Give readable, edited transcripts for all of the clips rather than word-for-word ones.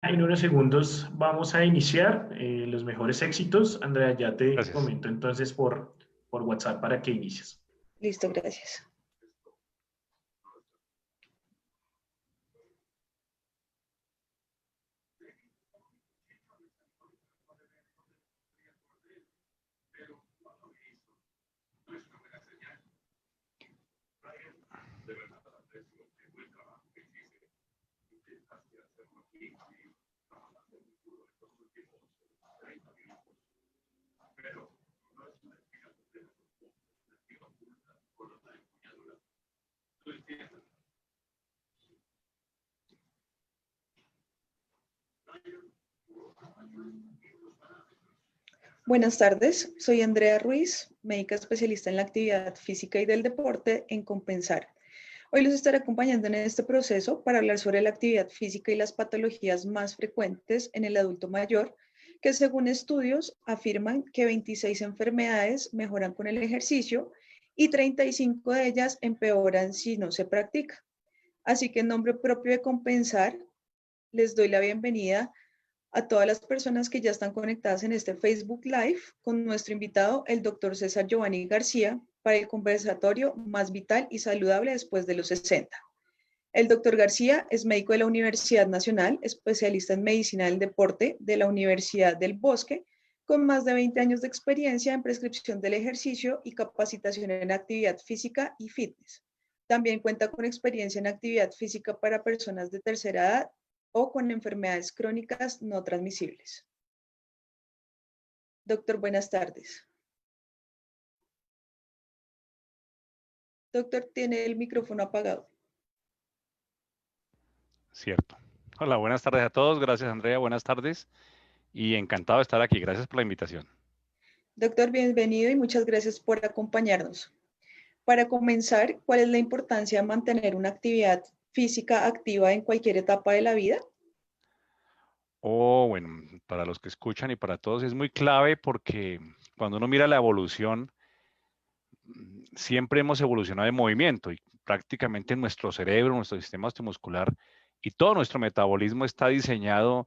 En unos segundos vamos a iniciar los mejores éxitos. Andrea, ya te Gracias. comento entonces por WhatsApp para que inicies. Listo, gracias. Buenas tardes, soy Andrea Ruiz, médica especialista en la actividad física y del deporte en Compensar. Hoy los estaré acompañando en este proceso para hablar sobre la actividad física y las patologías más frecuentes en el adulto mayor, que según estudios afirman que 26 enfermedades mejoran con el ejercicio y 35 de ellas empeoran si no se practica. Así que en nombre propio de Compensar, les doy la bienvenida a todas las personas que ya están conectadas en este Facebook Live con nuestro invitado, el doctor César Giovanni García, para el conversatorio Más Vital y Saludable después de los 60. El doctor García es médico de la Universidad Nacional, especialista en medicina del deporte de la Universidad del Bosque, con más de 20 años de experiencia en prescripción del ejercicio y capacitación en actividad física y fitness. También cuenta con experiencia en actividad física para personas de tercera edad o con enfermedades crónicas no transmisibles. Doctor, buenas tardes. Doctor, tiene el micrófono apagado. Cierto. Hola, buenas tardes a todos. Gracias, Andrea. Buenas tardes. Y encantado de estar aquí. Gracias por la invitación. Doctor, bienvenido y muchas gracias por acompañarnos. Para comenzar, ¿cuál es la importancia de mantener una actividad física activa en cualquier etapa de la vida? Bueno, para los que escuchan y para todos es muy clave porque cuando uno mira la evolución, siempre hemos evolucionado en movimiento y prácticamente nuestro cerebro, nuestro sistema osteomuscular y todo nuestro metabolismo está diseñado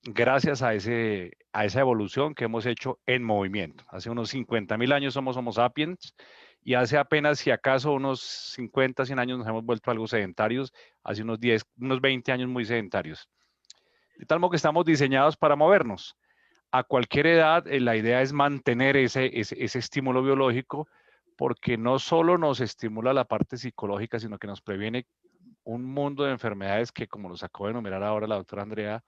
gracias a esa evolución que hemos hecho en movimiento. Hace unos 50.000 años somos Homo sapiens y hace apenas, si acaso, unos 50, 100 años nos hemos vuelto algo sedentarios, hace unos 10, unos 20 años muy sedentarios. De tal modo que estamos diseñados para movernos. A cualquier edad, la idea es mantener ese estímulo biológico porque no solo nos estimula la parte psicológica, sino que nos previene un mundo de enfermedades que, como los acabo de enumerar ahora la doctora Andrea,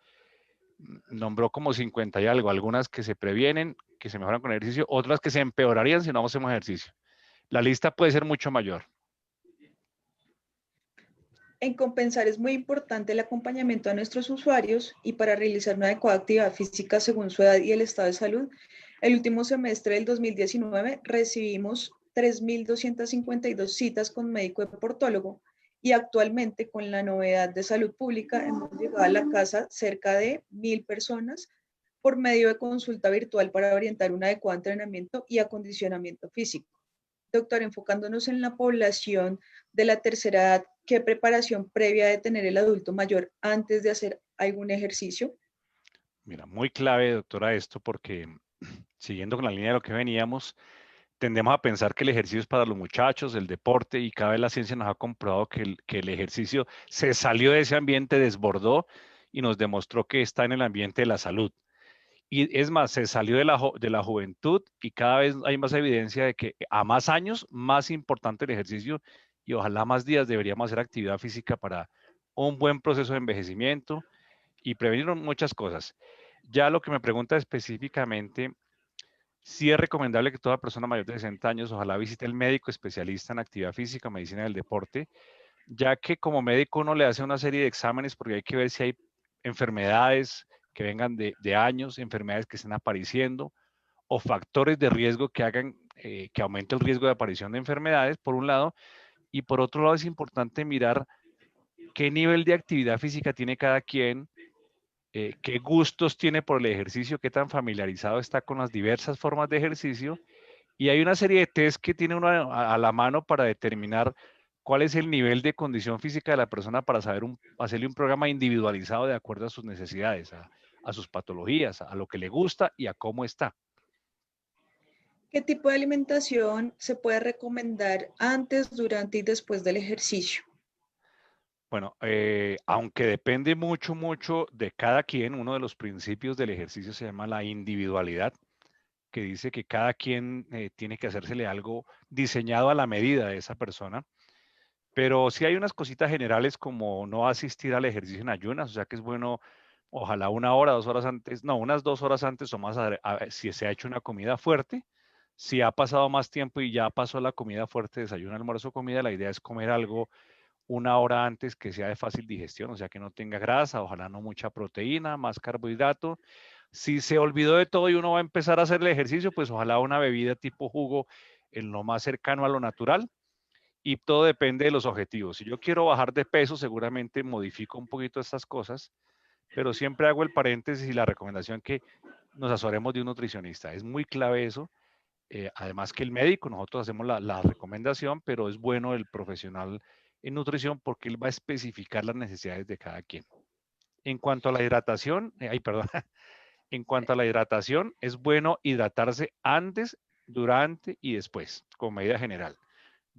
nombró como 50 y algo, algunas que se previenen, que se mejoran con ejercicio, otras que se empeorarían si no hacemos ejercicio. La lista puede ser mucho mayor. En Compensar es muy importante el acompañamiento a nuestros usuarios y para realizar una adecuada actividad física según su edad y el estado de salud. El último semestre del 2019 recibimos 3.252 citas con médico deportólogo y actualmente con la novedad de salud pública hemos llegado a la casa cerca de 1.000 personas por medio de consulta virtual para orientar un adecuado entrenamiento y acondicionamiento físico. Doctor, enfocándonos en la población de la tercera edad, ¿qué preparación previa de tener el adulto mayor antes de hacer algún ejercicio? Mira, muy clave, doctora, esto porque siguiendo con la línea de lo que veníamos, tendemos a pensar que el ejercicio es para los muchachos, el deporte, y cada vez la ciencia nos ha comprobado que el ejercicio se salió de ese ambiente, desbordó y nos demostró que está en el ambiente de la salud. Y es más, se salió de la juventud y cada vez hay más evidencia de que a más años, más importante el ejercicio y ojalá más días deberíamos hacer actividad física para un buen proceso de envejecimiento y prevenir muchas cosas. Ya lo que me pregunta específicamente, sí es recomendable que toda persona mayor de 60 años ojalá visite el médico especialista en actividad física, medicina del deporte, ya que como médico uno le hace una serie de exámenes porque hay que ver si hay enfermedades que vengan de años, enfermedades que estén apareciendo o factores de riesgo que hagan que aumente el riesgo de aparición de enfermedades, por un lado, y por otro lado es importante mirar qué nivel de actividad física tiene cada quien, qué gustos tiene por el ejercicio, qué tan familiarizado está con las diversas formas de ejercicio, y hay una serie de test que tiene uno a la mano para determinar cuál es el nivel de condición física de la persona para saber hacerle un programa individualizado de acuerdo a sus necesidades, a sus patologías, a lo que le gusta y a cómo está. ¿Qué tipo de alimentación se puede recomendar antes, durante y después del ejercicio? Bueno, aunque depende mucho, mucho de cada quien, uno de los principios del ejercicio se llama la individualidad, que dice que cada quien tiene que hacérsele algo diseñado a la medida de esa persona. Pero sí hay unas cositas generales como no asistir al ejercicio en ayunas, o sea que es bueno, ojalá 1 hora, 2 horas antes, no, unas 2 horas antes o más, si se ha hecho una comida fuerte. Si ha pasado más tiempo y ya pasó la comida fuerte, desayuno, almuerzo, comida, la idea es comer algo 1 hora antes que sea de fácil digestión, o sea que no tenga grasa, ojalá no mucha proteína, más carbohidrato. Si se olvidó de todo y uno va a empezar a hacer el ejercicio, pues ojalá una bebida tipo jugo en lo más cercano a lo natural. Y todo depende de los objetivos. Si yo quiero bajar de peso, seguramente modifico un poquito estas cosas, pero siempre hago el paréntesis y la recomendación que nos asesoremos de un nutricionista. Es muy clave eso. Además que el médico, nosotros hacemos la recomendación, pero es bueno el profesional en nutrición porque él va a especificar las necesidades de cada quien. En cuanto a la hidratación, perdón, en cuanto a la hidratación, es bueno hidratarse antes, durante y después, como medida general.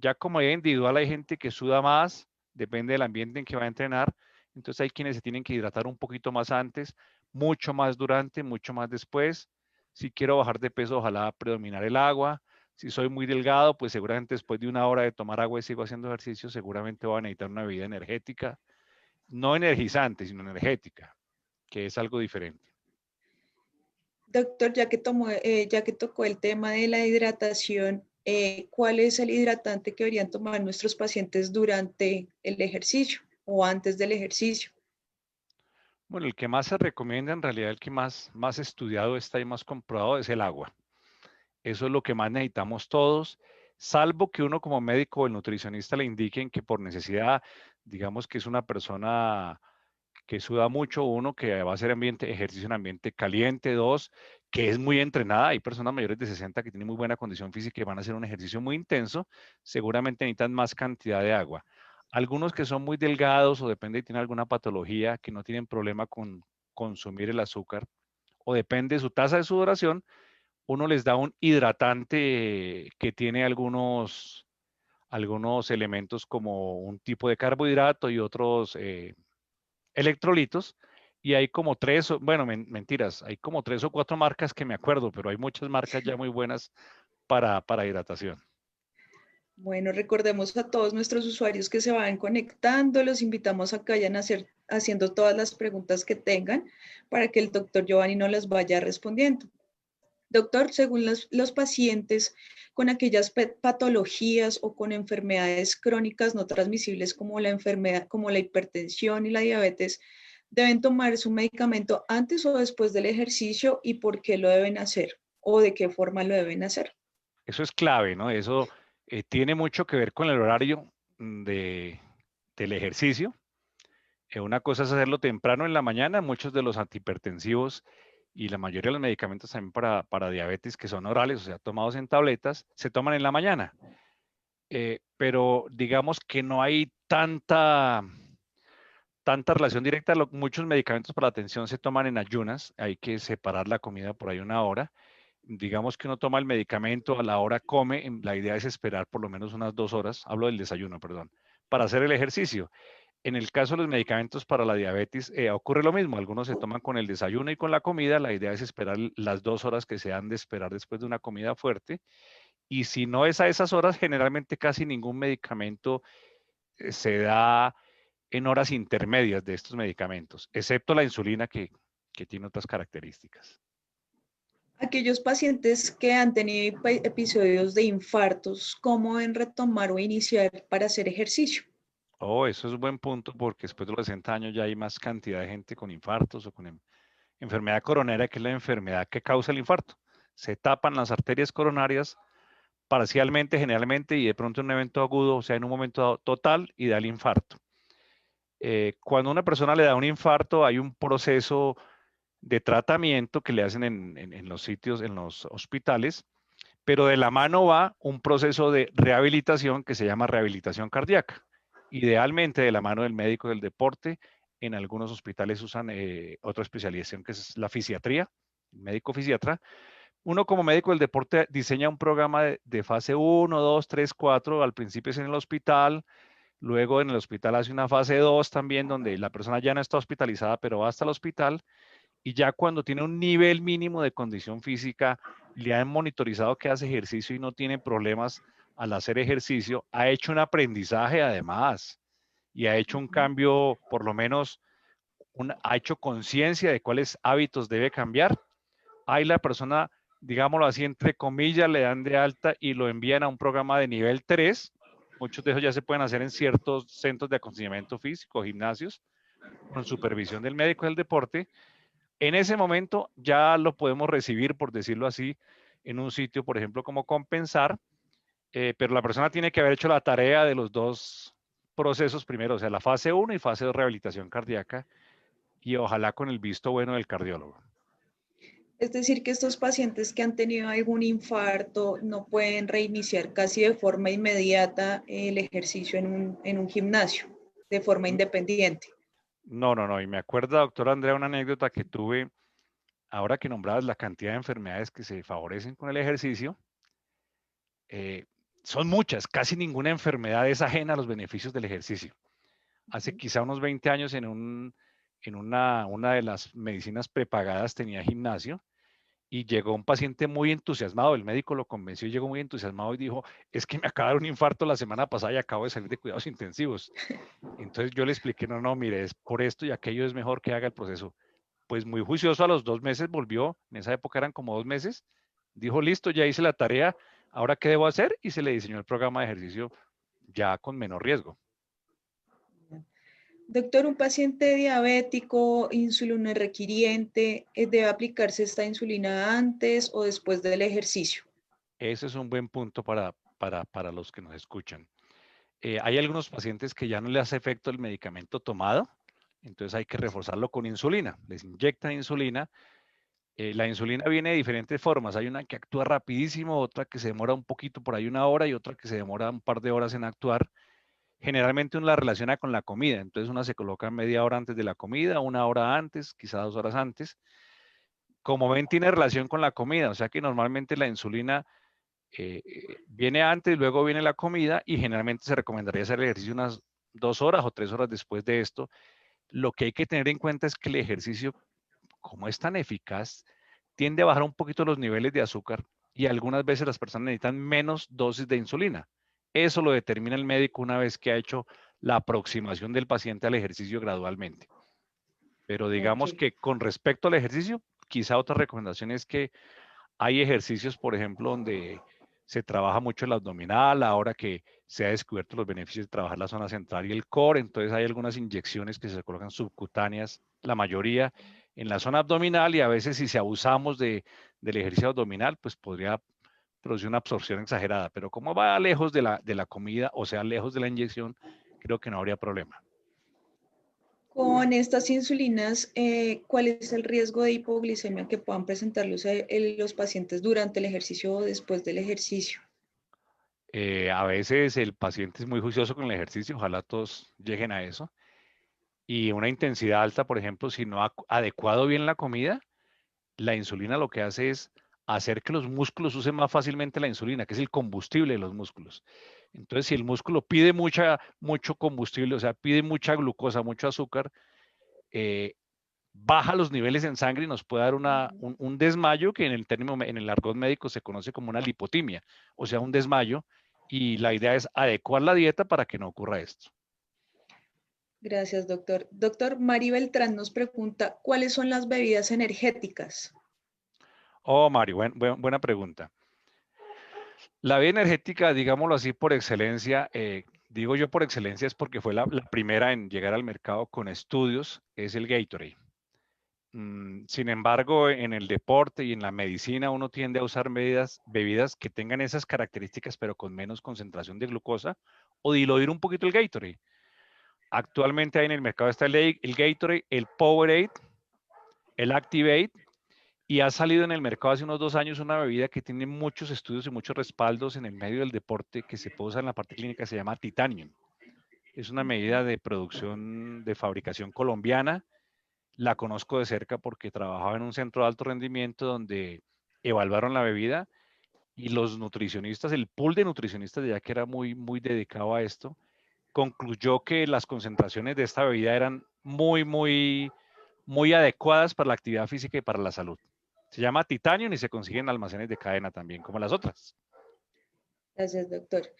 Ya como medida individual hay gente que suda más, depende del ambiente en que va a entrenar, entonces hay quienes se tienen que hidratar un poquito más antes, mucho más durante, mucho más después. Si quiero bajar de peso, ojalá predominar el agua. Si soy muy delgado, pues seguramente después de 1 hora de tomar agua y sigo haciendo ejercicio, seguramente voy a necesitar una bebida energética, no energizante, sino energética, que es algo diferente. Doctor, ya que tocó el tema de la hidratación, ¿cuál es el hidratante que deberían tomar nuestros pacientes durante el ejercicio o antes del ejercicio? Bueno, el que más se recomienda, en realidad el que más estudiado está y más comprobado es el agua. Eso es lo que más necesitamos todos, salvo que uno como médico o el nutricionista le indiquen que por necesidad, digamos que es una persona que suda mucho, uno que va a hacer ejercicio en ambiente caliente, dos, que es muy entrenada. Hay personas mayores de 60 que tienen muy buena condición física y van a hacer un ejercicio muy intenso, seguramente necesitan más cantidad de agua. Algunos que son muy delgados o depende y tienen alguna patología que no tienen problema con consumir el azúcar o depende de su tasa de sudoración, uno les da un hidratante que tiene algunos elementos como un tipo de carbohidrato y otros electrolitos. Y hay como bueno, mentiras, hay como 3 o 4 marcas que me acuerdo, pero hay muchas marcas ya muy buenas para hidratación. Bueno, recordemos a todos nuestros usuarios que se van conectando, los invitamos a que vayan haciendo todas las preguntas que tengan para que el doctor Giovanni nos las vaya respondiendo. Doctor, según los pacientes con aquellas patologías o con enfermedades crónicas no transmisibles como como la hipertensión y la diabetes, ¿deben tomar su medicamento antes o después del ejercicio y por qué lo deben hacer o de qué forma lo deben hacer? Eso es clave, ¿no? Eso tiene mucho que ver con el horario del ejercicio. Una cosa es hacerlo temprano en la mañana, muchos de los antihipertensivos y la mayoría de los medicamentos también para diabetes que son orales, o sea, tomados en tabletas, se toman en la mañana. Pero digamos que no hay tanta relación directa. Muchos medicamentos para la tensión se toman en ayunas, hay que separar la comida por ahí 1 hora. Digamos que uno toma el medicamento, a la hora come, la idea es esperar por lo menos unas 2 horas, hablo del desayuno, perdón, para hacer el ejercicio. En el caso de los medicamentos para la diabetes, ocurre lo mismo. Algunos se toman con el desayuno y con la comida. La idea es esperar las 2 horas que se han de esperar después de una comida fuerte. Y si no es a esas horas, generalmente casi ningún medicamento se da en horas intermedias de estos medicamentos, excepto la insulina que tiene otras características. Aquellos pacientes que han tenido episodios de infartos, ¿cómo deben retomar o iniciar para hacer ejercicio? Oh, eso es un buen punto porque después de los 60 años ya hay más cantidad de gente con infartos o con enfermedad coronaria, que es la enfermedad que causa el infarto. Se tapan las arterias coronarias parcialmente, generalmente, y de pronto en un evento agudo, o sea, en un momento total, y da el infarto. Cuando a una persona le da un infarto, hay un proceso de tratamiento que le hacen en los sitios, en los hospitales, pero de la mano va un proceso de rehabilitación que se llama rehabilitación cardíaca. Idealmente de la mano del médico del deporte. En algunos hospitales usan otra especialización que es la fisiatría, médico fisiatra. Uno como médico del deporte diseña un programa de fase 1, 2, 3, 4. Al principio es en el hospital, luego en el hospital hace una fase 2 también, donde la persona ya no está hospitalizada, pero va hasta el hospital. Y ya cuando tiene un nivel mínimo de condición física, le han monitorizado que hace ejercicio y no tiene problemas al hacer ejercicio, ha hecho un aprendizaje además y ha hecho un cambio, por lo menos ha hecho conciencia de cuáles hábitos debe cambiar. Ahí la persona, digámoslo así, entre comillas, le dan de alta y lo envían a un programa de nivel 3. Muchos de esos ya se pueden hacer en ciertos centros de acondicionamiento físico, gimnasios, con supervisión del médico del deporte. En ese momento ya lo podemos recibir, por decirlo así, en un sitio, por ejemplo, como Compensar, pero la persona tiene que haber hecho la tarea de los dos procesos primero, o sea, la fase 1 y fase 2 rehabilitación cardíaca, y ojalá con el visto bueno del cardiólogo. Es decir, que estos pacientes que han tenido algún infarto no pueden reiniciar casi de forma inmediata el ejercicio en un gimnasio, de forma independiente. No, y me acuerda, doctora Andrea, una anécdota que tuve, ahora que nombrabas la cantidad de enfermedades que se favorecen con el ejercicio. Son muchas, casi ninguna enfermedad es ajena a los beneficios del ejercicio. Hace quizá unos 20 años en una de las medicinas prepagadas tenía gimnasio y llegó un paciente muy entusiasmado, el médico lo convenció y llegó muy entusiasmado y dijo, es que me acaba de dar un infarto la semana pasada y acabo de salir de cuidados intensivos. Entonces yo le expliqué, no, mire, es por esto y aquello es mejor que haga el proceso. Pues muy juicioso, a los 2 meses volvió, en esa época eran como 2 meses, dijo, listo, ya hice la tarea, ¿ahora qué debo hacer? Y se le diseñó el programa de ejercicio ya con menor riesgo. Doctor, un paciente diabético, insulino requiriente, ¿debe aplicarse esta insulina antes o después del ejercicio? Ese es un buen punto para los que nos escuchan. Hay algunos pacientes que ya no les hace efecto el medicamento tomado, entonces hay que reforzarlo con insulina. Les inyectan insulina. La insulina viene de diferentes formas. Hay una que actúa rapidísimo, otra que se demora un poquito, por ahí 1 hora, y otra que se demora un par de horas en actuar. Generalmente uno la relaciona con la comida, entonces una se coloca media hora antes de la comida, 1 hora antes, quizá 2 horas antes. Como ven, tiene relación con la comida, o sea que normalmente la insulina viene antes, luego viene la comida y generalmente se recomendaría hacer el ejercicio unas 2 horas o 3 horas después de esto. Lo que hay que tener en cuenta es que el ejercicio, como es tan eficaz, tiende a bajar un poquito los niveles de azúcar y algunas veces las personas necesitan menos dosis de insulina. Eso lo determina el médico una vez que ha hecho la aproximación del paciente al ejercicio gradualmente. Pero digamos Okay. que con respecto al ejercicio, quizá otra recomendación es que hay ejercicios, por ejemplo, donde se trabaja mucho el abdominal, ahora que se ha descubierto los beneficios de trabajar la zona central y el core, entonces hay algunas inyecciones que se colocan subcutáneas, la mayoría en la zona abdominal, y a veces si se abusamos del ejercicio abdominal, pues podría producir una absorción exagerada, pero como va lejos de la comida, o sea, lejos de la inyección, creo que no habría problema. Con estas insulinas, ¿cuál es el riesgo de hipoglicemia que puedan presentar los pacientes durante el ejercicio o después del ejercicio? A veces el paciente es muy juicioso con el ejercicio, ojalá todos lleguen a eso. Y una intensidad alta, por ejemplo, si no ha adecuado bien la comida, la insulina lo que hace es hacer que los músculos usen más fácilmente la insulina, que es el combustible de los músculos. Entonces, si el músculo pide mucho combustible, o sea, pide mucha glucosa, mucho azúcar, baja los niveles en sangre y nos puede dar un desmayo que en el argot médico se conoce como una lipotimia, o sea, un desmayo. Y la idea es adecuar la dieta para que no ocurra esto. Gracias, doctor. Doctor, Mari Beltrán nos pregunta, ¿cuáles son las bebidas energéticas? Oh, Mario, buena pregunta. La bebida energética, digámoslo así, por excelencia, digo yo por excelencia es porque fue la primera en llegar al mercado con estudios, es el Gatorade. Sin embargo, en el deporte y en la medicina uno tiende a usar bebidas que tengan esas características, pero con menos concentración de glucosa, o diluir un poquito el Gatorade. Actualmente hay en el mercado está el Gatorade, el Powerade, el Activate, Y ha salido en el mercado hace unos 2 años una bebida que tiene muchos estudios y muchos respaldos en el medio del deporte que se puede usar en la parte clínica, se llama Titanium. Es una medida de producción, de fabricación colombiana. La conozco de cerca porque trabajaba en un centro de alto rendimiento donde evaluaron la bebida y los nutricionistas, el pool de nutricionistas de allá que era muy dedicado a esto, concluyó que las concentraciones de esta bebida eran muy adecuadas para la actividad física y para la salud. Se llama Titanium y se consigue en almacenes de cadena también, como las otras. Gracias, doctor.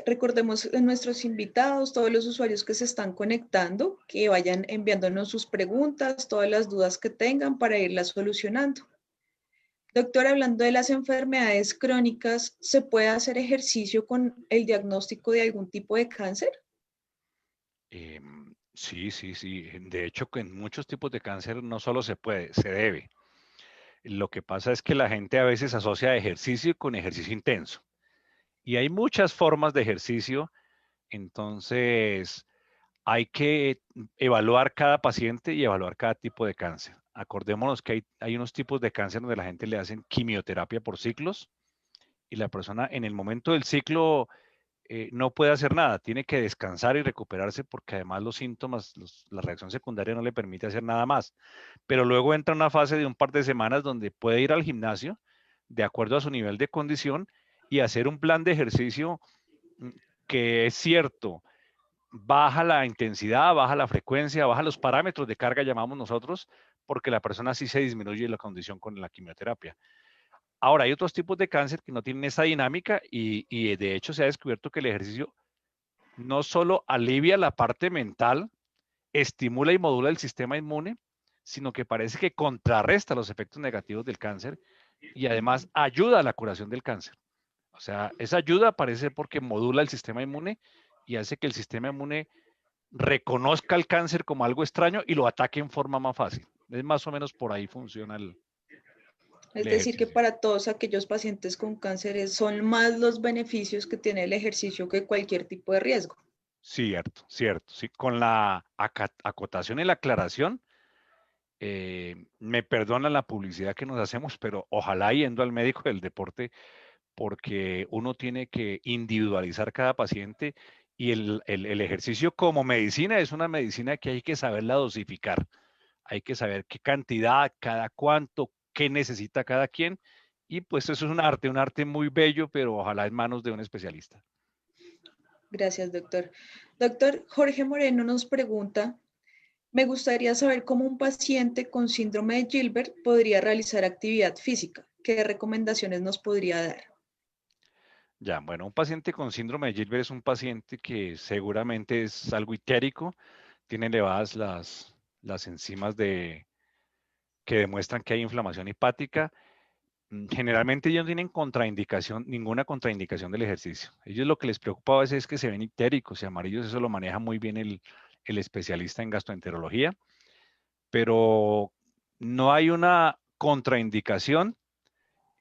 Recordemos a nuestros invitados, todos los usuarios que se están conectando, que vayan enviándonos sus preguntas, todas las dudas que tengan para irlas solucionando. Doctor, hablando de las enfermedades crónicas, ¿se puede hacer ejercicio con el diagnóstico de algún tipo de cáncer? Sí, sí, sí. De hecho, que en muchos tipos de cáncer no solo se puede, se debe. Lo que pasa es que la gente a veces asocia ejercicio con ejercicio intenso. Y hay muchas formas de ejercicio, entonces hay que evaluar cada paciente y evaluar cada tipo de cáncer. Acordémonos que hay unos tipos de cáncer donde la gente le hacen quimioterapia por ciclos y la persona en el momento del ciclo no puede hacer nada, tiene que descansar y recuperarse porque además los síntomas, la reacción secundaria no le permite hacer nada más. Pero luego entra una fase de un par de semanas donde puede ir al gimnasio de acuerdo a su nivel de condición y hacer un plan de ejercicio que es cierto, baja la intensidad, baja la frecuencia, baja los parámetros de carga, llamamos nosotros, porque la persona sí se disminuye la condición con la quimioterapia. Ahora, hay otros tipos de cáncer que no tienen esa dinámica y de hecho se ha descubierto que el ejercicio no solo alivia la parte mental, estimula y modula el sistema inmune, sino que parece que contrarresta los efectos negativos del cáncer y además ayuda a la curación del cáncer. O sea, esa ayuda parece porque modula el sistema inmune y hace que el sistema inmune reconozca el cáncer como algo extraño y lo ataque en forma más fácil. Es más o menos por ahí funciona el Es decir, que ejercicio. para todos aquellos pacientes con cánceres son más los beneficios que tiene el ejercicio que cualquier tipo de riesgo. Cierto, cierto. Sí, con la acotación y la aclaración, me perdonan la publicidad que nos hacemos, pero ojalá yendo al médico del deporte, porque uno tiene que individualizar cada paciente y el ejercicio como medicina es una medicina que hay que saberla dosificar. Hay que saber qué cantidad, cada cuánto, qué necesita cada quien. Y pues eso es un arte muy bello, pero ojalá en manos de un especialista. Gracias, doctor. Doctor Jorge Moreno nos pregunta, me gustaría saber cómo un paciente con síndrome de Gilbert podría realizar actividad física. ¿Qué recomendaciones nos podría dar? Ya, bueno, un paciente con síndrome de Gilbert es un paciente que seguramente es algo itérico, tiene elevadas las enzimas que demuestran que hay inflamación hepática. Generalmente ellos no tienen contraindicación, ninguna contraindicación del ejercicio. Ellos lo que les preocupa a veces es que se ven itéricos y amarillos, eso lo maneja muy bien el especialista en gastroenterología, pero no hay una contraindicación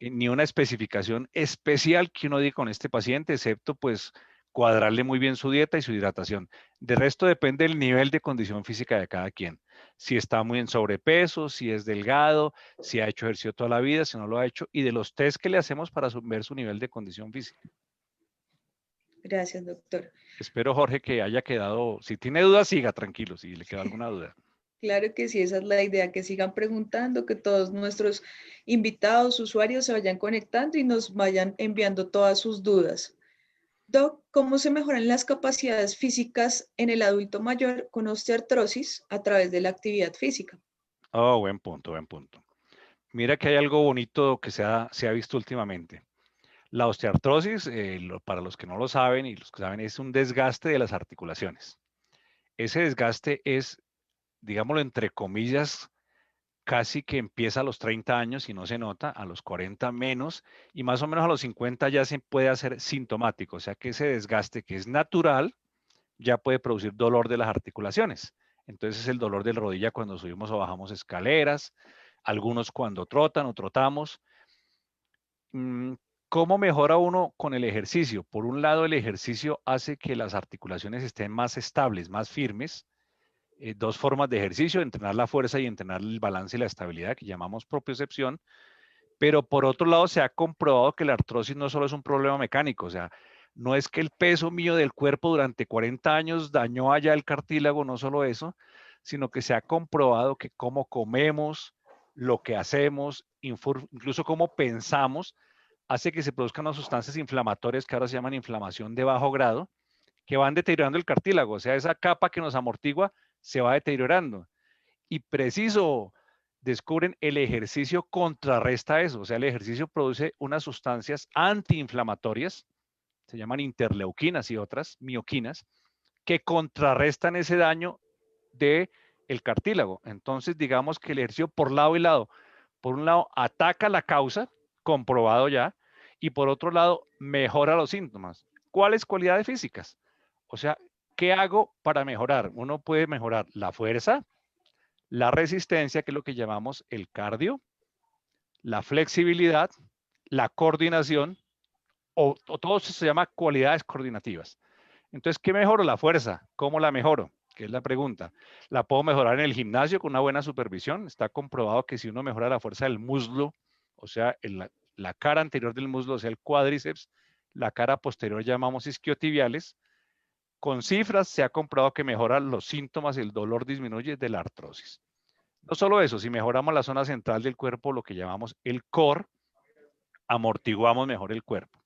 ni una especificación especial que uno diga con este paciente, excepto pues cuadrarle muy bien su dieta y su hidratación. De resto depende del nivel de condición física de cada quien. Si está muy en sobrepeso, si es delgado, si ha hecho ejercicio toda la vida, si no lo ha hecho, y de los test que le hacemos para ver su nivel de condición física. Gracias, doctor. Espero, Jorge, que haya quedado, si tiene dudas, siga tranquilo, si le queda alguna duda. Claro que sí, esa es la idea, que sigan preguntando, que todos nuestros invitados, usuarios se vayan conectando y nos vayan enviando todas sus dudas. Doc, ¿cómo se mejoran las capacidades físicas en el adulto mayor con osteoartrosis a través de la actividad física? Oh, buen punto, buen punto. Mira que hay algo bonito que se ha visto últimamente. La osteoartrosis, para los que no lo saben y los que saben, es un desgaste de las articulaciones. Ese desgaste es, digámoslo entre comillas, casi que empieza a los 30 años y no se nota, a los 40 menos, y más o menos a los 50 ya se puede hacer sintomático, o sea que ese desgaste que es natural ya puede producir dolor de las articulaciones. Entonces el dolor de la rodilla cuando subimos o bajamos escaleras, algunos cuando trotan o trotamos. ¿Cómo mejora uno con el ejercicio? Por un lado, el ejercicio hace que las articulaciones estén más estables, más firmes, dos formas de ejercicio, entrenar la fuerza y entrenar el balance y la estabilidad, que llamamos propiocepción. Pero por otro lado, se ha comprobado que la artrosis no solo es un problema mecánico, o sea, no es que el peso mío del cuerpo durante 40 años dañó allá el cartílago, no solo eso, sino que se ha comprobado que cómo comemos, lo que hacemos, incluso cómo pensamos, hace que se produzcan unas sustancias inflamatorias que ahora se llaman inflamación de bajo grado, que van deteriorando el cartílago, o sea, esa capa que nos amortigua se va deteriorando. Y preciso, descubren el ejercicio contrarresta eso, o sea, el ejercicio produce unas sustancias antiinflamatorias, se llaman interleuquinas y otras, mioquinas, que contrarrestan ese daño de el cartílago. Entonces, digamos que el ejercicio por lado y lado, por un lado ataca la causa, comprobado ya, y por otro lado mejora los síntomas. ¿Cuáles cualidades físicas? O sea, ¿qué hago para mejorar? Uno puede mejorar la fuerza, la resistencia, que es lo que llamamos el cardio, la flexibilidad, la coordinación, o todo eso se llama cualidades coordinativas. Entonces, ¿qué mejoro? La fuerza. ¿Cómo la mejoro? Que es la pregunta. La puedo mejorar en el gimnasio con una buena supervisión. Está comprobado que si uno mejora la fuerza del muslo, o sea, la cara anterior del muslo, o sea, el cuádriceps, la cara posterior llamamos isquiotibiales, con cifras se ha comprobado que mejora los síntomas y el dolor disminuye de la artrosis. No solo eso, si mejoramos la zona central del cuerpo, lo que llamamos el core, amortiguamos mejor el cuerpo.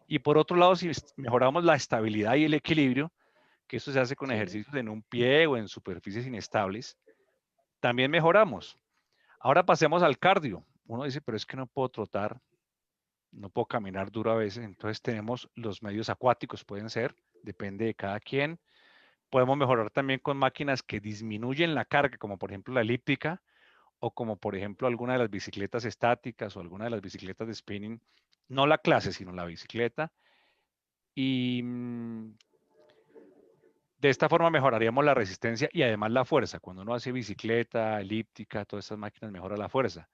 Y por otro lado, si mejoramos la estabilidad y el equilibrio, que esto se hace con ejercicios en un pie o en superficies inestables, también mejoramos. Ahora pasemos al cardio. Uno dice, pero es que no puedo trotar, no puedo caminar duro a veces. Entonces tenemos los medios acuáticos, pueden ser, depende de cada quien. Podemos mejorar también con máquinas que disminuyen la carga, como por ejemplo la elíptica, o como por ejemplo alguna de las bicicletas estáticas o alguna de las bicicletas de spinning, no la clase, sino la bicicleta. Y de esta forma mejoraríamos la resistencia y además la fuerza. Cuando uno hace bicicleta, elíptica, todas estas máquinas mejora la fuerza.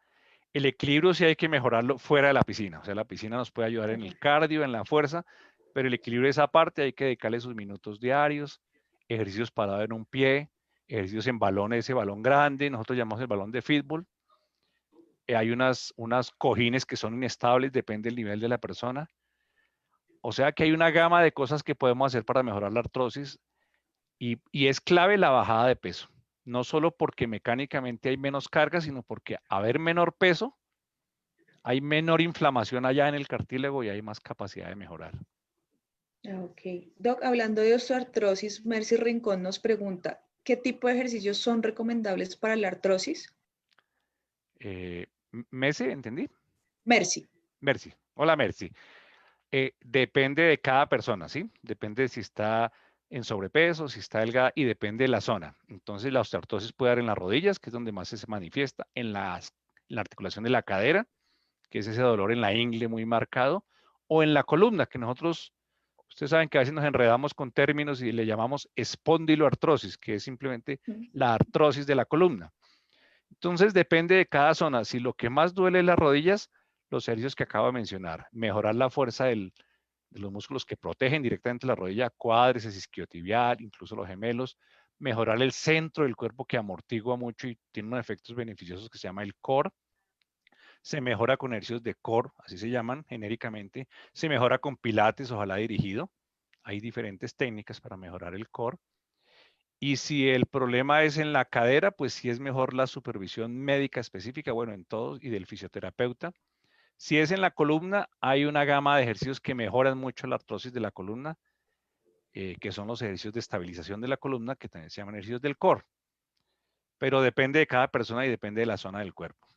El equilibrio sí hay que mejorarlo fuera de la piscina. O sea, la piscina nos puede ayudar en el cardio, en la fuerza, pero el equilibrio de esa parte hay que dedicarle sus minutos diarios, ejercicios parados en un pie, ejercicios en balones, ese balón grande, nosotros llamamos el balón de fútbol. Hay unas cojines que son inestables, depende del nivel de la persona. O sea que hay una gama de cosas que podemos hacer para mejorar la artrosis y es clave la bajada de peso. No solo porque mecánicamente hay menos carga, sino porque a haber menor peso, hay menor inflamación allá en el cartílago y hay más capacidad de mejorar. Ok. Doc, hablando de osteoartrosis, Mercy Rincón nos pregunta, ¿qué tipo de ejercicios son recomendables para la artrosis? ¿Messi, entendí? Mercy. Mercy. Hola, Mercy. Depende de cada persona, ¿sí? Depende de si está en sobrepeso, si está delgada y depende de la zona. Entonces, la osteoartrosis puede dar en las rodillas, que es donde más se manifiesta, en la articulación de la cadera, que es ese dolor en la ingle muy marcado, o en la columna, que nosotros, ustedes saben que a veces nos enredamos con términos y le llamamos espondiloartrosis, que es simplemente la artrosis de la columna. Entonces, depende de cada zona. Si lo que más duele es las rodillas, los ejercicios que acabo de mencionar, mejorar la fuerza de los músculos que protegen directamente la rodilla, cuádriceps, isquiotibial, incluso los gemelos, mejorar el centro del cuerpo que amortigua mucho y tiene unos efectos beneficiosos que se llama el core. Se mejora con ejercicios de core, así se llaman genéricamente. Se mejora con pilates, ojalá dirigido. Hay diferentes técnicas para mejorar el core. Y si el problema es en la cadera, pues sí es mejor la supervisión médica específica, bueno, en todos, y del fisioterapeuta. Si es en la columna, hay una gama de ejercicios que mejoran mucho la artrosis de la columna, que son los ejercicios de estabilización de la columna, que también se llaman ejercicios del core. Pero depende de cada persona y depende de la zona del cuerpo.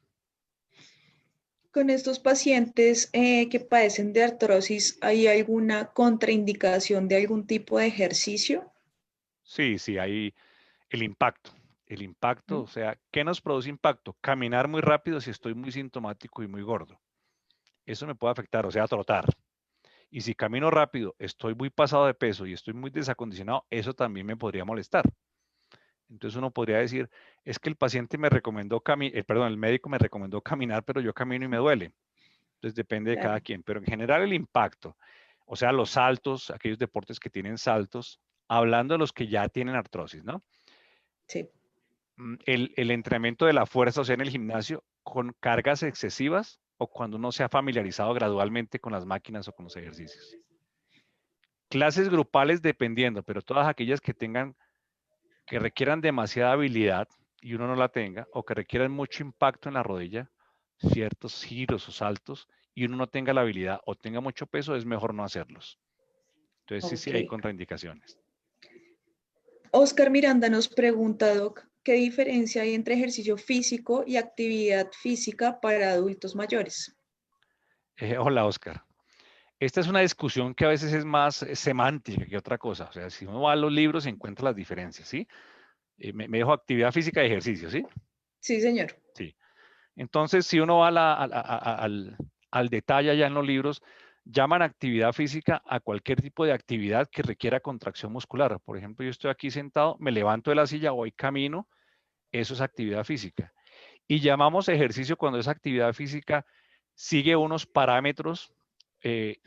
Con estos pacientes que padecen de artrosis, ¿hay alguna contraindicación de algún tipo de ejercicio? Sí, sí, hay el impacto. El impacto, o sea, ¿qué nos produce impacto? Caminar muy rápido si estoy muy sintomático y muy gordo. Eso me puede afectar, o sea, trotar. Y si camino rápido, estoy muy pasado de peso y estoy muy desacondicionado, eso también me podría molestar. Entonces uno podría decir, es que el paciente me recomendó el médico me recomendó caminar, pero yo camino y me duele. Entonces depende de cada quien, pero en general el impacto, o sea, los saltos, aquellos deportes que tienen saltos, hablando de los que ya tienen artrosis, ¿no? Sí. El entrenamiento de la fuerza, o sea, en el gimnasio, con cargas excesivas o cuando uno se ha familiarizado gradualmente con las máquinas o con los ejercicios. Clases grupales dependiendo, pero todas aquellas que requieran demasiada habilidad y uno no la tenga, o que requieran mucho impacto en la rodilla, ciertos giros o saltos, y uno no tenga la habilidad o tenga mucho peso, es mejor no hacerlos. Entonces sí Ok. hay contraindicaciones. Oscar Miranda nos pregunta, Doc, ¿qué diferencia hay entre ejercicio físico y actividad física para adultos mayores? Hola, Oscar. Esta es una discusión que a veces es más semántica que otra cosa. O sea, si uno va a los libros, se encuentra las diferencias, ¿sí? Me dejo actividad física y ejercicio, ¿sí? Sí, señor. Sí. Entonces, si uno va al detalle allá en los libros, llaman actividad física a cualquier tipo de actividad que requiera contracción muscular. Por ejemplo, yo estoy aquí sentado, me levanto de la silla, voy camino, eso es actividad física. Y llamamos ejercicio cuando esa actividad física sigue unos parámetros, eh,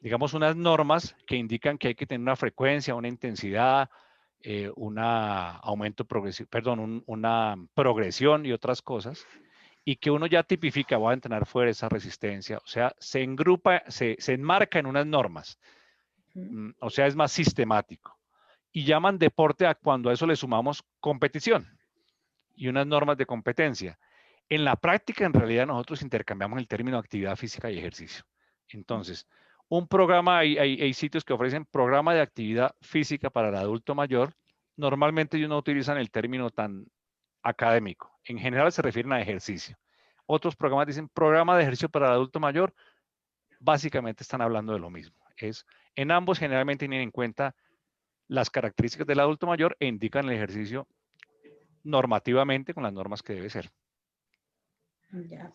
digamos, unas normas que indican que hay que tener una frecuencia, una intensidad, una aumento progresivo, perdón, una progresión y otras cosas, y que uno ya tipifica, voy a entrenar fuerza, resistencia, o sea, se engrupa, se enmarca en unas normas, o sea, es más sistemático. Y llaman deporte a cuando a eso le sumamos competición y unas normas de competencia. En la práctica, en realidad, nosotros intercambiamos el término actividad física y ejercicio. Entonces, un programa, hay sitios que ofrecen programa de actividad física para el adulto mayor. Normalmente ellos no utilizan el término tan académico. En general se refieren a ejercicio. Otros programas dicen programa de ejercicio para el adulto mayor. Básicamente están hablando de lo mismo. En ambos generalmente tienen en cuenta las características del adulto mayor e indican el ejercicio normativamente con las normas que debe ser. Ya.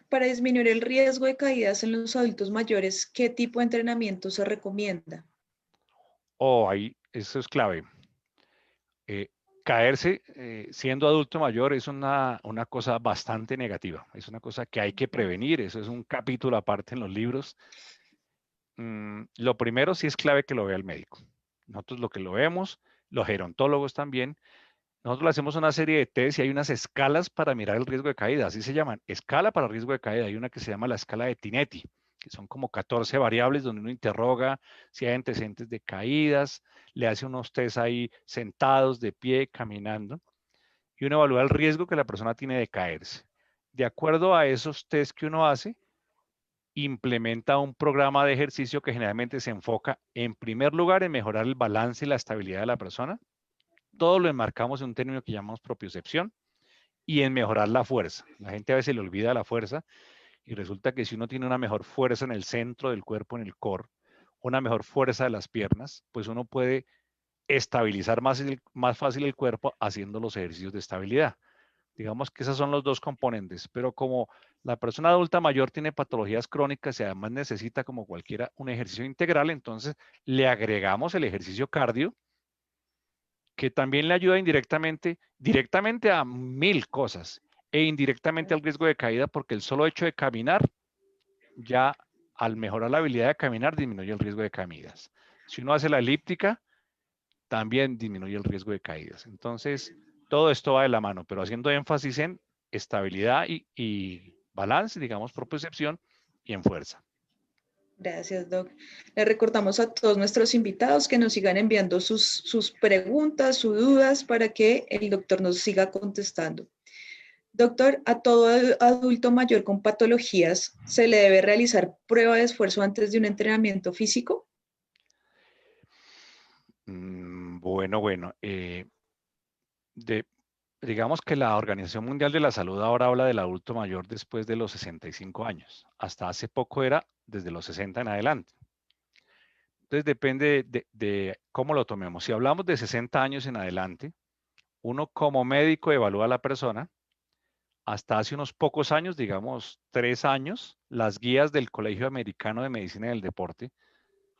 Para disminuir el riesgo de caídas en los adultos mayores, ¿qué tipo de entrenamiento se recomienda? Ahí, eso es clave. Eh, Caerse siendo adulto mayor es una cosa bastante negativa. Es una cosa que hay que prevenir. Eso es un capítulo aparte en los libros. Lo primero sí es clave que lo vea el médico. Nosotros lo que lo vemos, los gerontólogos también, nosotros le hacemos una serie de test y hay unas escalas para mirar el riesgo de caída, así se llaman, escala para riesgo de caída. Hay una que se llama la escala de Tinetti, que son como 14 variables donde uno interroga si hay antecedentes de caídas, le hace unos test ahí sentados, de pie, caminando, y uno evalúa el riesgo que la persona tiene de caerse. De acuerdo a esos test que uno hace, implementa un programa de ejercicio que generalmente se enfoca en primer lugar en mejorar el balance y la estabilidad de la persona. Todo lo enmarcamos en un término que llamamos propiocepción y en mejorar la fuerza. La gente a veces le olvida la fuerza y resulta que si uno tiene una mejor fuerza en el centro del cuerpo, en el core, una mejor fuerza de las piernas, pues uno puede estabilizar más fácil el cuerpo haciendo los ejercicios de estabilidad. Digamos que esos son los dos componentes, pero como la persona adulta mayor tiene patologías crónicas y además necesita como cualquiera un ejercicio integral, entonces le agregamos el ejercicio cardio, que también le ayuda directamente a 1000 cosas e indirectamente al riesgo de caída, porque el solo hecho de caminar, ya al mejorar la habilidad de caminar, disminuye el riesgo de caídas. Si uno hace la elíptica, también disminuye el riesgo de caídas. Entonces, todo esto va de la mano, pero haciendo énfasis en estabilidad y balance, digamos, propiocepción y en fuerza. Gracias, Doc. Le recordamos a todos nuestros invitados que nos sigan enviando sus preguntas, sus dudas, para que el doctor nos siga contestando. Doctor, ¿a todo adulto mayor con patologías se le debe realizar prueba de esfuerzo antes de un entrenamiento físico? Bueno. Digamos que la Organización Mundial de la Salud ahora habla del adulto mayor después de los 65 años. Hasta hace poco era desde los 60 en adelante. Entonces depende de cómo lo tomemos. Si hablamos de 60 años en adelante, uno como médico evalúa a la persona. Hasta hace unos pocos años, digamos 3 años, las guías del Colegio Americano de Medicina del Deporte,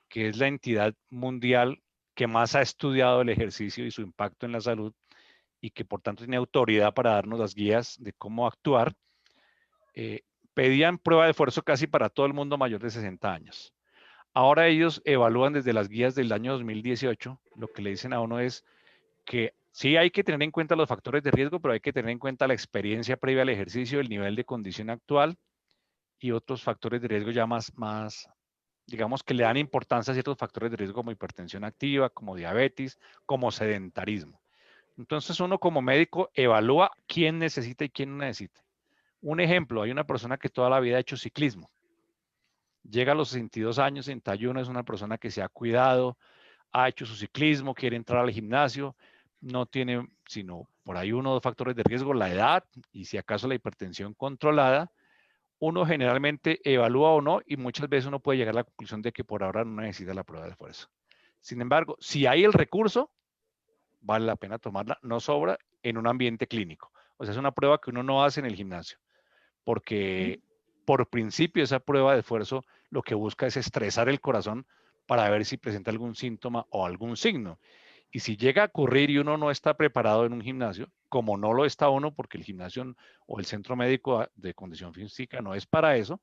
que es la entidad mundial que más ha estudiado el ejercicio y su impacto en la salud, y que por tanto tiene autoridad para darnos las guías de cómo actuar, pedían prueba de esfuerzo casi para todo el mundo mayor de 60 años. Ahora ellos evalúan desde las guías del año 2018, lo que le dicen a uno es que Sí hay que tener en cuenta los factores de riesgo, pero hay que tener en cuenta la experiencia previa al ejercicio, el nivel de condición actual y otros factores de riesgo ya más, digamos que le dan importancia a ciertos factores de riesgo como hipertensión activa, como diabetes, como sedentarismo. Entonces uno como médico evalúa quién necesita y quién no necesita. Un ejemplo, hay una persona que toda la vida ha hecho ciclismo. Llega a los 62 años, 61, es una persona que se ha cuidado, ha hecho su ciclismo, quiere entrar al gimnasio, no tiene sino por ahí uno o dos factores de riesgo, la edad y si acaso la hipertensión controlada. Uno generalmente evalúa o no y muchas veces uno puede llegar a la conclusión de que por ahora no necesita la prueba de esfuerzo. Sin embargo, si hay el recurso, vale la pena tomarla, no sobra en un ambiente clínico. O sea, es una prueba que uno no hace en el gimnasio, porque por principio esa prueba de esfuerzo lo que busca es estresar el corazón para ver si presenta algún síntoma o algún signo. Y si llega a ocurrir y uno no está preparado en un gimnasio, como no lo está uno, porque el gimnasio o el centro médico de condición física no es para eso,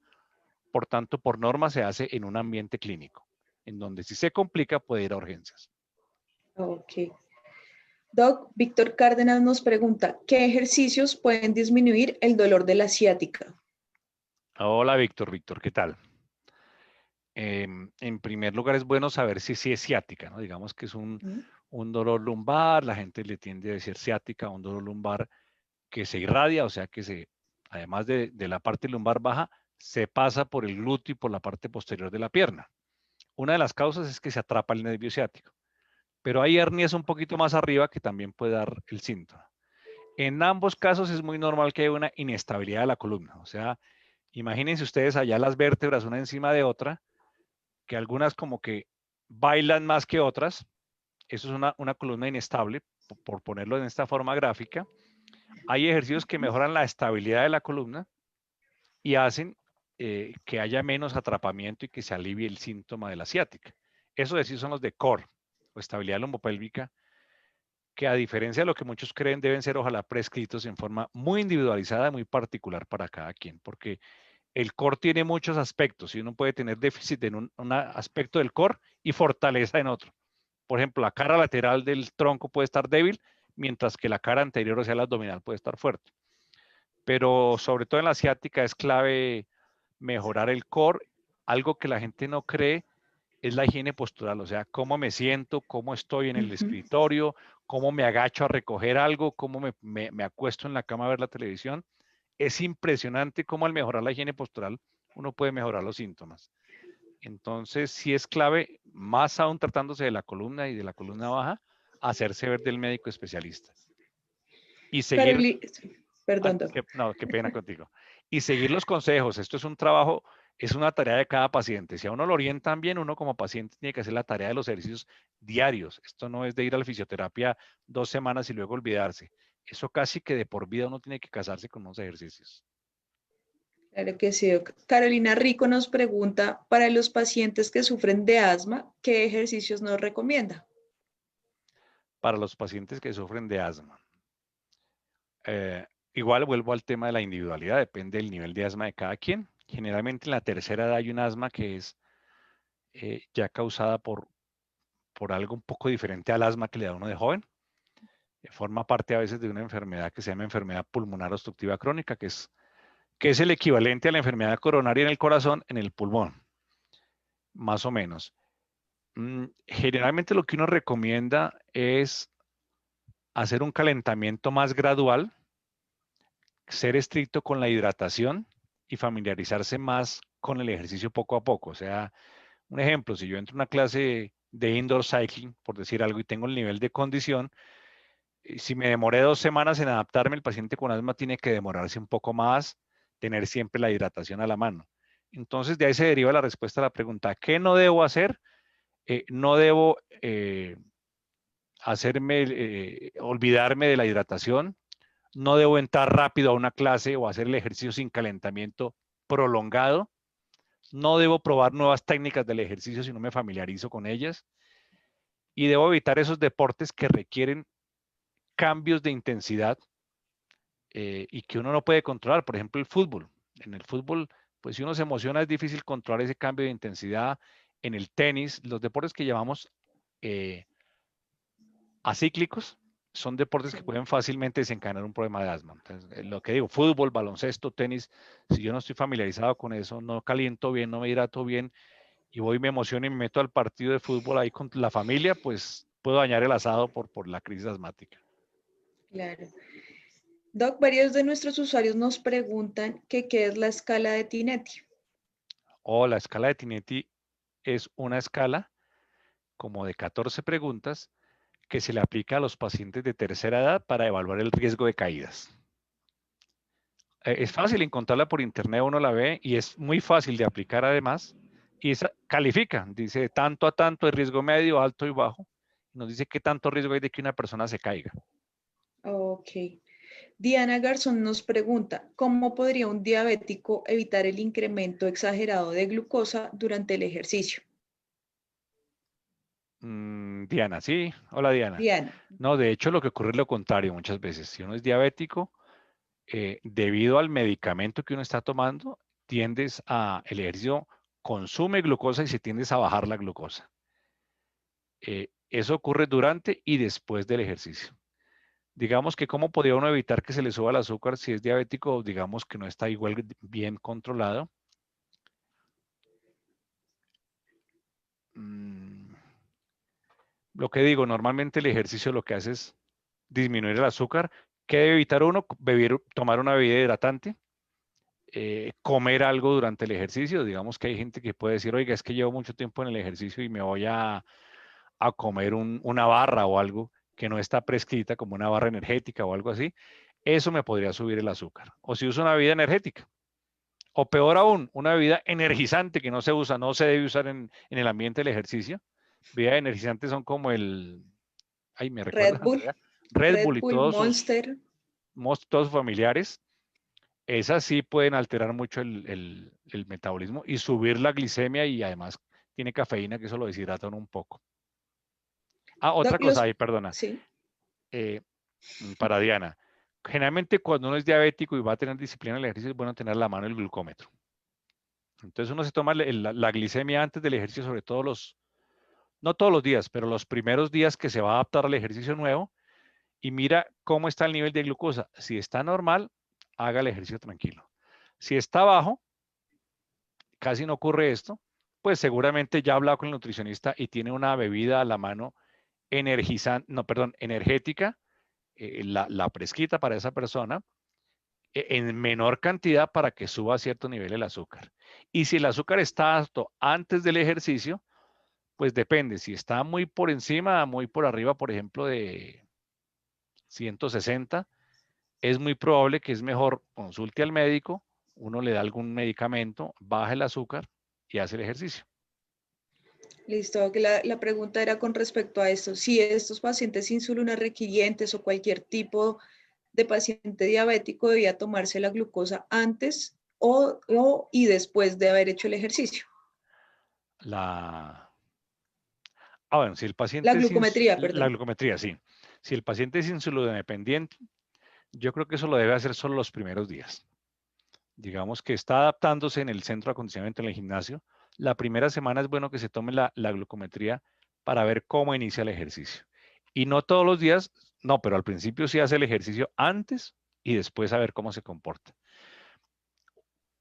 por tanto, por norma se hace en un ambiente clínico, en donde si se complica puede ir a urgencias. Ok. Doc, Víctor Cárdenas nos pregunta, ¿qué ejercicios pueden disminuir el dolor de la ciática? Hola, Víctor, ¿qué tal? En primer lugar, es bueno saber si es ciática, ¿no? Digamos que es un dolor lumbar, la gente le tiende a decir ciática, un dolor lumbar que se irradia, o sea que además de la parte lumbar baja, se pasa por el glúteo y por la parte posterior de la pierna. Una de las causas es que se atrapa el nervio ciático, pero hay hernias un poquito más arriba que también puede dar el síntoma. En ambos casos es muy normal que haya una inestabilidad de la columna, o sea, imagínense ustedes allá las vértebras una encima de otra, que algunas como que bailan más que otras. Eso es una columna inestable, por ponerlo en esta forma gráfica. Hay ejercicios que mejoran la estabilidad de la columna y hacen que haya menos atrapamiento y que se alivie el síntoma de la ciática. Eso de sí son los de core o estabilidad lombopélvica, que a diferencia de lo que muchos creen deben ser ojalá prescritos en forma muy individualizada, muy particular para cada quien, porque el core tiene muchos aspectos y uno puede tener déficit en un aspecto del core y fortaleza en otro. Por ejemplo, la cara lateral del tronco puede estar débil, mientras que la cara anterior, o sea, la abdominal, puede estar fuerte. Pero sobre todo en la asiática es clave mejorar el core. Algo que la gente no cree es la higiene postural, o sea, cómo me siento, cómo estoy en el escritorio, cómo me agacho a recoger algo, cómo me acuesto en la cama a ver la televisión. Es impresionante cómo al mejorar la higiene postural uno puede mejorar los síntomas. Entonces, sí es clave, más aún tratándose de la columna y de la columna baja, hacerse ver del médico especialista. Y seguir, Perdón, no, qué pena contigo. Y seguir los consejos. Esto es un trabajo, es una tarea de cada paciente. Si a uno lo orientan bien, uno como paciente tiene que hacer la tarea de los ejercicios diarios. Esto no es de ir a la fisioterapia 2 semanas y luego olvidarse. Eso casi que de por vida uno tiene que casarse con unos ejercicios. Claro que sí, Doc. Carolina Rico nos pregunta, para los pacientes que sufren de asma, ¿qué ejercicios nos recomienda? Para los pacientes que sufren de asma. Igual vuelvo al tema de la individualidad, depende del nivel de asma de cada quien. Generalmente en la tercera edad hay un asma que es ya causada por algo un poco diferente al asma que le da uno de joven. Forma parte a veces de una enfermedad que se llama enfermedad pulmonar obstructiva crónica, que es el equivalente a la enfermedad coronaria en el corazón, en el pulmón, más o menos. Generalmente lo que uno recomienda es hacer un calentamiento más gradual, ser estricto con la hidratación y familiarizarse más con el ejercicio poco a poco. O sea, un ejemplo, si yo entro a una clase de indoor cycling, por decir algo, y tengo el nivel de condición, si me demoré 2 semanas en adaptarme, el paciente con asma tiene que demorarse un poco más, tener siempre la hidratación a la mano. Entonces, de ahí se deriva la respuesta a la pregunta, ¿qué no debo hacer? No debo olvidarme de la hidratación, no debo entrar rápido a una clase o hacer el ejercicio sin calentamiento prolongado, no debo probar nuevas técnicas del ejercicio si no me familiarizo con ellas, y debo evitar esos deportes que requieren cambios de intensidad y que uno no puede controlar. Por ejemplo, el fútbol. En el fútbol, pues si uno se emociona es difícil controlar ese cambio de intensidad. En el tenis, los deportes que llamamos acíclicos son deportes que pueden fácilmente desencadenar un problema de asma. Entonces, lo que digo, fútbol, baloncesto, tenis, si yo no estoy familiarizado con eso, no caliento bien, no me hidrato bien, y voy, me emociono y me meto al partido de fútbol ahí con la familia, pues puedo dañar el asado por la crisis asmática. Claro. Doc, varios de nuestros usuarios nos preguntan que qué es la escala de Tinetti. La escala de Tinetti es una escala como de 14 preguntas que se le aplica a los pacientes de tercera edad para evaluar el riesgo de caídas. Es fácil encontrarla por internet, uno la ve y es muy fácil de aplicar además. Y esa califica, dice tanto a tanto de riesgo medio, alto y bajo. Nos dice qué tanto riesgo hay de que una persona se caiga. Ok. Diana Garzón nos pregunta, ¿cómo podría un diabético evitar el incremento exagerado de glucosa durante el ejercicio? Diana, sí. Hola, Diana. Diana. No, de hecho lo que ocurre es lo contrario muchas veces. Si uno es diabético, debido al medicamento que uno está tomando, el ejercicio consume glucosa y se tiendes a bajar la glucosa. Eso ocurre durante y después del ejercicio. Digamos que cómo podría uno evitar que se le suba el azúcar si es diabético, digamos que no está igual bien controlado. Lo que digo, normalmente el ejercicio lo que hace es disminuir el azúcar. ¿Qué debe evitar uno? Tomar una bebida hidratante, comer algo durante el ejercicio. Digamos que hay gente que puede decir, oiga, es que llevo mucho tiempo en el ejercicio y me voy a comer una barra o algo que no está prescrita como una barra energética o algo así. Eso me podría subir el azúcar. O si uso una bebida energética. O peor aún, una bebida energizante que no se usa, no se debe usar en el ambiente del ejercicio. Bebidas energizantes son como ¿me recuerdas, Red Bull, Andrea? Red Bull y Monster. todos sus familiares. Esas sí pueden alterar mucho el metabolismo y subir la glicemia y además tiene cafeína que eso lo deshidrata un poco. Otra Doc, cosa ahí, perdona. Sí. Para Diana. Generalmente cuando uno es diabético y va a tener disciplina en el ejercicio es bueno tener a la mano el glucómetro. Entonces uno se toma la glicemia antes del ejercicio, sobre todo no todos los días, pero los primeros días que se va a adaptar al ejercicio nuevo y mira cómo está el nivel de glucosa. Si está normal, haga el ejercicio tranquilo. Si está bajo, casi no ocurre esto, pues seguramente ya ha hablado con el nutricionista y tiene una bebida a la mano energética, la prescrita para esa persona, en menor cantidad para que suba a cierto nivel el azúcar. Y si el azúcar está alto antes del ejercicio, pues depende. Si está muy por encima, muy por arriba, por ejemplo, de 160, es muy probable que es mejor consulte al médico, uno le da algún medicamento, baja el azúcar y hace el ejercicio. Listo, que la pregunta era con respecto a esto. Si estos pacientes insulina requirientes o cualquier tipo de paciente diabético debía tomarse la glucosa antes y después de haber hecho el ejercicio. Bueno, si el paciente La glucometría, perdón. La glucometría, sí. Si el paciente es insulinodependiente, yo creo que eso lo debe hacer solo los primeros días. Digamos que está adaptándose en el centro de acondicionamiento en el gimnasio. La primera semana es bueno que se tome la glucometría para ver cómo inicia el ejercicio. Y no todos los días, no, pero al principio sí hace el ejercicio antes y después a ver cómo se comporta.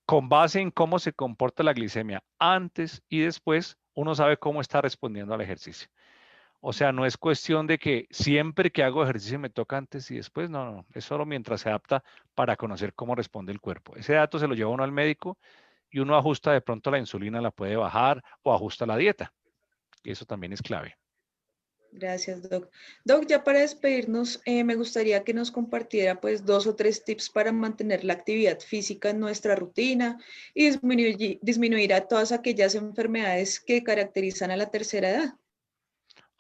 Con base en cómo se comporta la glicemia antes y después, uno sabe cómo está respondiendo al ejercicio. O sea, no es cuestión de que siempre que hago ejercicio me toca antes y después, no, es solo mientras se adapta para conocer cómo responde el cuerpo. Ese dato se lo lleva uno al médico y uno ajusta de pronto la insulina, la puede bajar o ajusta la dieta. Y eso también es clave. Gracias, Doc. Doc, ya para despedirnos, me gustaría que nos compartiera pues 2 o 3 tips para mantener la actividad física en nuestra rutina y disminuir a todas aquellas enfermedades que caracterizan a la tercera edad.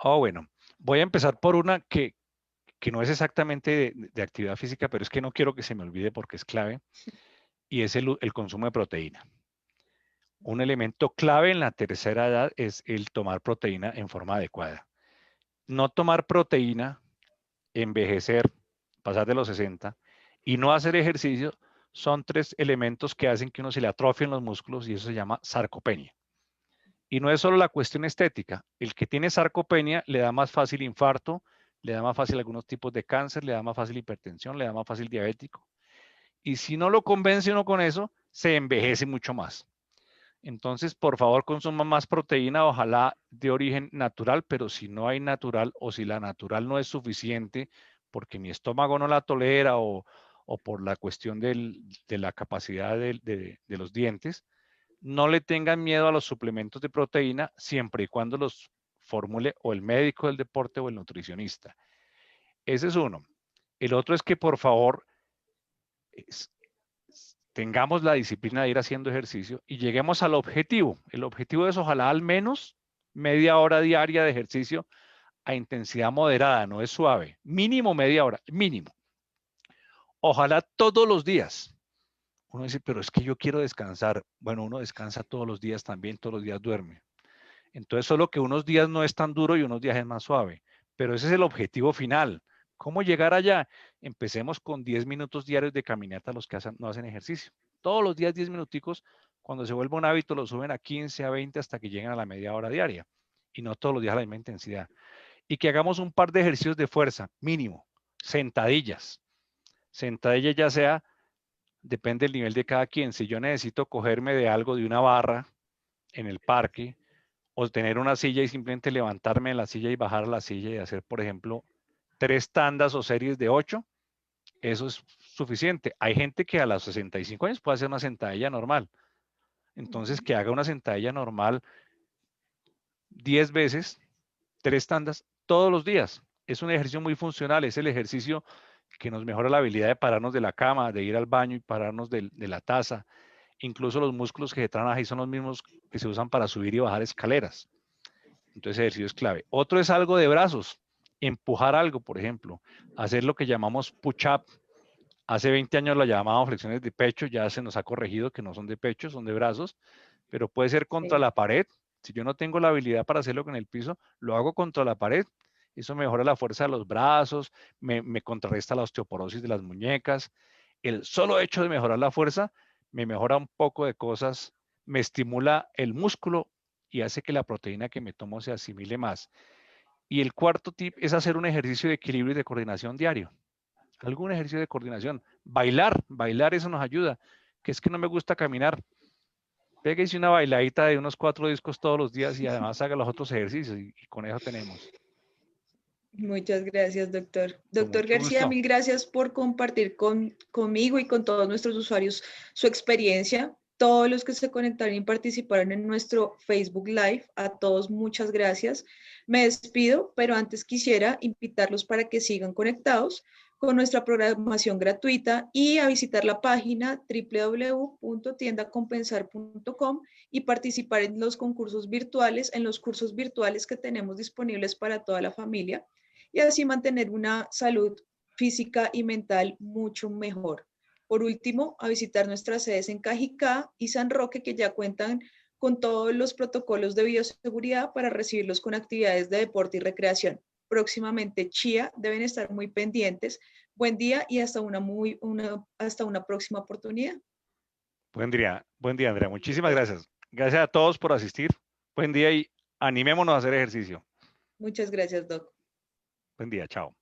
Bueno, voy a empezar por una que no es exactamente de actividad física, pero es que no quiero que se me olvide porque es clave, y es el consumo de proteína. Un elemento clave en la tercera edad es el tomar proteína en forma adecuada. No tomar proteína, envejecer, pasar de los 60 y no hacer ejercicio son 3 elementos que hacen que uno se le atrofien los músculos y eso se llama sarcopenia. Y no es solo la cuestión estética. El que tiene sarcopenia le da más fácil infarto, le da más fácil algunos tipos de cáncer, le da más fácil hipertensión, le da más fácil diabético. Y si no lo convence uno con eso, se envejece mucho más. Entonces, por favor, consuma más proteína, ojalá de origen natural, pero si no hay natural o si la natural no es suficiente porque mi estómago no la tolera o por la cuestión de la capacidad de los dientes, no le tengan miedo a los suplementos de proteína siempre y cuando los formule o el médico del deporte o el nutricionista. Ese es uno. El otro es que, por favor, tengamos la disciplina de ir haciendo ejercicio y lleguemos al objetivo. El objetivo es ojalá al menos media hora diaria de ejercicio a intensidad moderada, no es suave. Mínimo media hora, mínimo. Ojalá todos los días. Uno dice, pero es que yo quiero descansar. Bueno, uno descansa todos los días también, todos los días duerme. Entonces, solo que unos días no es tan duro y unos días es más suave. Pero ese es el objetivo final. ¿Cómo llegar allá? Empecemos con 10 minutos diarios de caminata a los que no hacen ejercicio. Todos los días 10 minuticos. Cuando se vuelva un hábito, lo suben a 15, a 20 hasta que lleguen a la media hora diaria. Y no todos los días a la misma intensidad. Y que hagamos un par de ejercicios de fuerza, mínimo. Sentadillas. Sentadillas ya sea, depende del nivel de cada quien. Si yo necesito cogerme de algo, de una barra en el parque, o tener una silla y simplemente levantarme de la silla y bajar a la silla y hacer, por ejemplo, 3 tandas o series de 8, eso es suficiente. Hay gente que a los 65 años puede hacer una sentadilla normal. Entonces, que haga una sentadilla normal 10 veces, 3 tandas, todos los días. Es un ejercicio muy funcional, es el ejercicio que nos mejora la habilidad de pararnos de la cama, de ir al baño y pararnos de la taza. Incluso los músculos que se trabajan ahí son los mismos que se usan para subir y bajar escaleras. Entonces, ejercicio es clave. Otro es algo de brazos. Empujar algo, por ejemplo. Hacer lo que llamamos push-up. Hace 20 años lo llamábamos flexiones de pecho. Ya se nos ha corregido que no son de pecho, son de brazos. Pero puede ser contra la pared. Si yo no tengo la habilidad para hacerlo con el piso, lo hago contra la pared. Eso mejora la fuerza de los brazos, me contrarresta la osteoporosis de las muñecas. El solo hecho de mejorar la fuerza me mejora un poco de cosas, me estimula el músculo y hace que la proteína que me tomo se asimile más. Y el cuarto tip es hacer un ejercicio de equilibrio y de coordinación diario. Algún ejercicio de coordinación. Bailar eso nos ayuda. Que es que no me gusta caminar. Pégase una bailadita de unos 4 discos todos los días y además haga los otros ejercicios y con eso tenemos. Muchas gracias, doctor. Doctor mucho García, gusto. mil gracias por compartir conmigo y con todos nuestros usuarios su experiencia. Todos los que se conectaron y participaron en nuestro Facebook Live, a todos muchas gracias. Me despido, pero antes quisiera invitarlos para que sigan conectados con nuestra programación gratuita y a visitar la página www.tiendacompensar.com y participar en los concursos virtuales, en los cursos virtuales que tenemos disponibles para toda la familia, y así mantener una salud física y mental mucho mejor. Por último, a visitar nuestras sedes en Cajicá y San Roque, que ya cuentan con todos los protocolos de bioseguridad para recibirlos con actividades de deporte y recreación. Próximamente Chía, deben estar muy pendientes. Buen día y hasta una próxima oportunidad. Buen día, Andrea. Muchísimas gracias. Gracias a todos por asistir. Buen día y animémonos a hacer ejercicio. Muchas gracias, Doc. Buen día, chao.